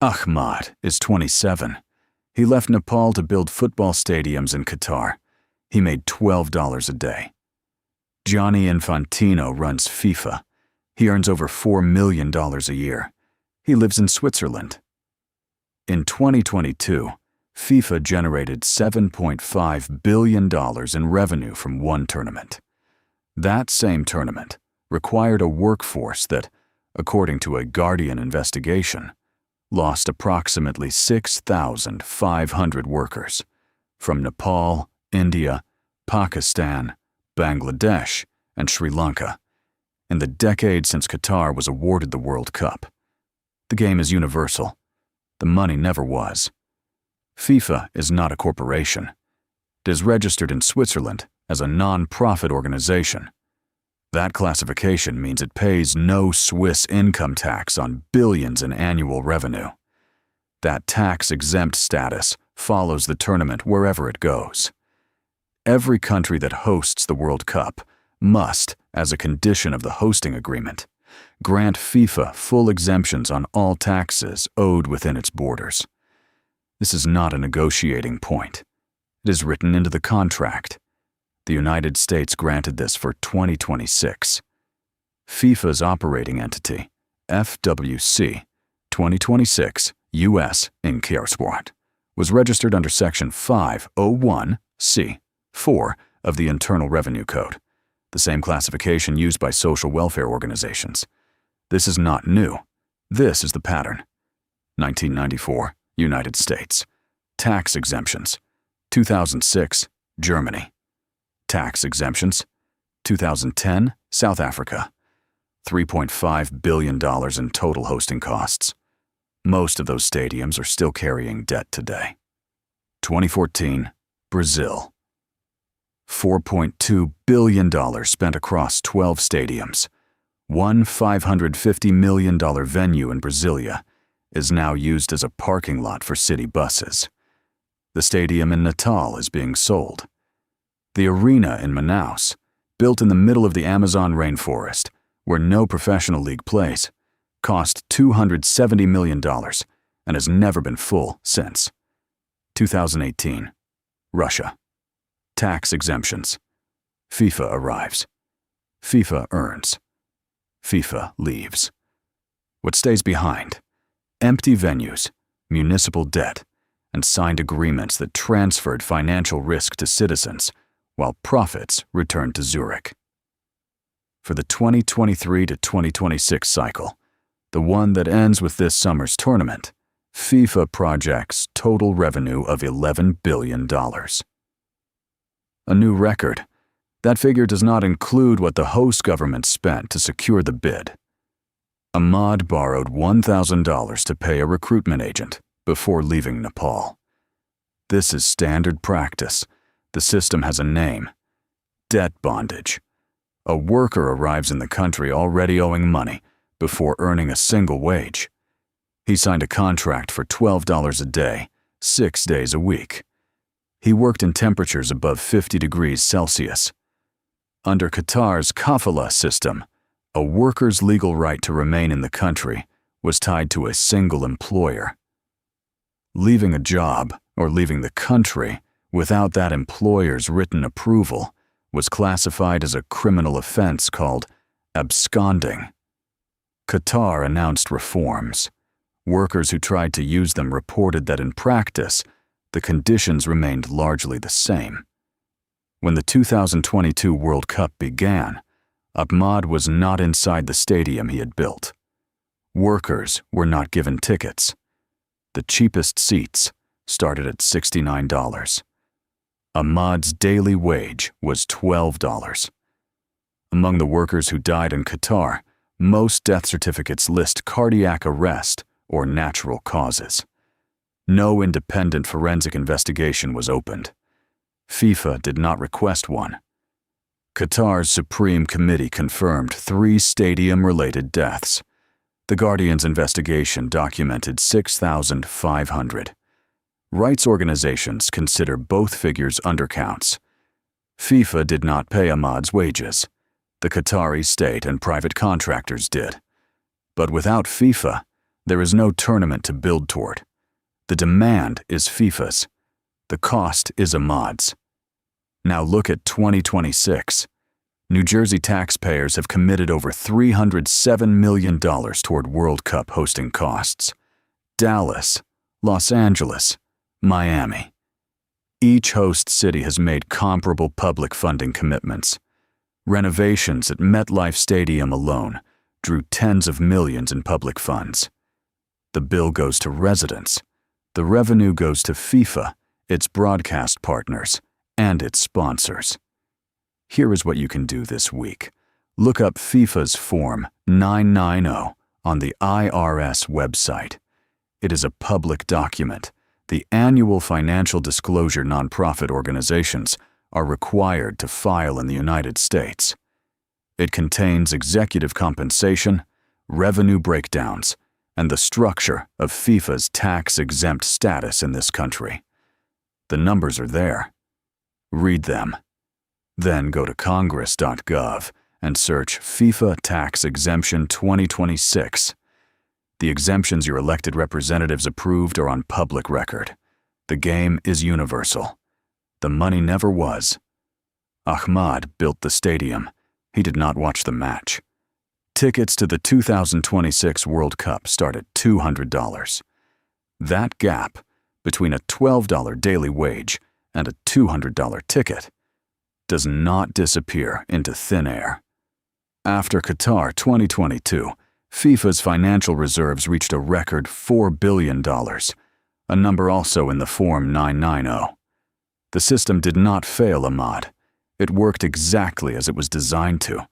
Ahmad is 27. He left Nepal to build football stadiums in Qatar. He made $12 a day. Gianni Infantino runs FIFA. He earns over $4 million a year. He lives in Switzerland. In 2022, FIFA generated $7.5 billion in revenue from one tournament. That same tournament required a workforce that, according to a Guardian investigation, lost approximately 6,500 workers from Nepal, India, Pakistan, Bangladesh, and Sri Lanka in the decade since Qatar was awarded the World Cup. The game is universal. The money never was. FIFA is not a corporation. It is registered in Switzerland as a non-profit organization. That classification means it pays no Swiss income tax on billions in annual revenue. That tax-exempt status follows the tournament wherever it goes. Every country that hosts the World Cup must, as a condition of the hosting agreement, grant FIFA full exemptions on all taxes owed within its borders. This is not a negotiating point. It is written into the contract. The United States granted this for 2026. FIFA's operating entity, FWC 2026 U.S. Incorporated, was registered under Section 501(c)(4) of the Internal Revenue Code, the same classification used by social welfare organizations. This is not new. This is the pattern. 1994, United States. Tax exemptions. 2006, Germany. Tax exemptions. 2010, South Africa. $3.5 billion in total hosting costs. Most of those stadiums are still carrying debt today. 2014, Brazil. $4.2 billion spent across 12 stadiums. One $550 million venue in Brasilia is now used as a parking lot for city buses. The stadium in Natal is being sold. The arena in Manaus, built in the middle of the Amazon rainforest, where no professional league plays, cost $270 million and has never been full since. 2018, Russia. Tax exemptions. FIFA arrives. FIFA earns. FIFA leaves. What stays behind? Empty venues, municipal debt, and signed agreements that transferred financial risk to citizens, while profits returned to Zurich. For the 2023 to 2026 cycle, the one that ends with this summer's tournament, FIFA projects total revenue of $11 billion. A new record. That figure does not include what the host government spent to secure the bid. Ahmad borrowed $1,000 to pay a recruitment agent before leaving Nepal. This is standard practice. The system has a name: debt bondage. A worker arrives in the country already owing money before earning a single wage. He signed a contract for $12 a day, 6 days a week. He worked in temperatures above 50 degrees Celsius. Under Qatar's kafala system, a worker's legal right to remain in the country was tied to a single employer. Leaving a job or leaving the country without that employer's written approval was classified as a criminal offense called absconding. Qatar announced reforms. Workers who tried to use them reported that in practice, the conditions remained largely the same. When the 2022 World Cup began, Ahmad was not inside the stadium he had built. Workers were not given tickets. The cheapest seats started at $69. Ahmad's daily wage was $12. Among the workers who died in Qatar, most death certificates list cardiac arrest or natural causes. No independent forensic investigation was opened. FIFA did not request one. Qatar's Supreme Committee confirmed 3 stadium-related deaths. The Guardian's investigation documented 6,500. Rights organizations consider both figures undercounts. FIFA did not pay Ahmad's wages. The Qatari state and private contractors did. But without FIFA, There is no tournament to build toward. The demand is FIFA's. The cost is Ahmad's. Now look at 2026. New Jersey taxpayers have committed over $307 million toward World Cup hosting costs. Dallas, Los Angeles, Miami. Each host city has made comparable public funding commitments. Renovations at MetLife Stadium alone drew tens of millions in public funds. The bill goes to residents. The revenue goes to FIFA, its broadcast partners, and its sponsors. Here is what you can do this week. Look up FIFA's Form 990 on the IRS website. It is a public document. The annual financial disclosure nonprofit organizations are required to file in the United States. It contains executive compensation, revenue breakdowns, and the structure of FIFA's tax-exempt status in this country. The numbers are there. Read them. Then go to congress.gov and search FIFA Tax Exemption 2026. The exemptions your elected representatives approved are on public record. The game is universal. The money never was. Ahmad built the stadium. He did not watch the match. Tickets to the 2026 World Cup start at $200. That gap between a $12 daily wage and a $200 ticket does not disappear into thin air. After Qatar 2022, FIFA's financial reserves reached a record $4 billion, a number also in the Form 990. The system did not fail Ahmad. It worked exactly as it was designed to,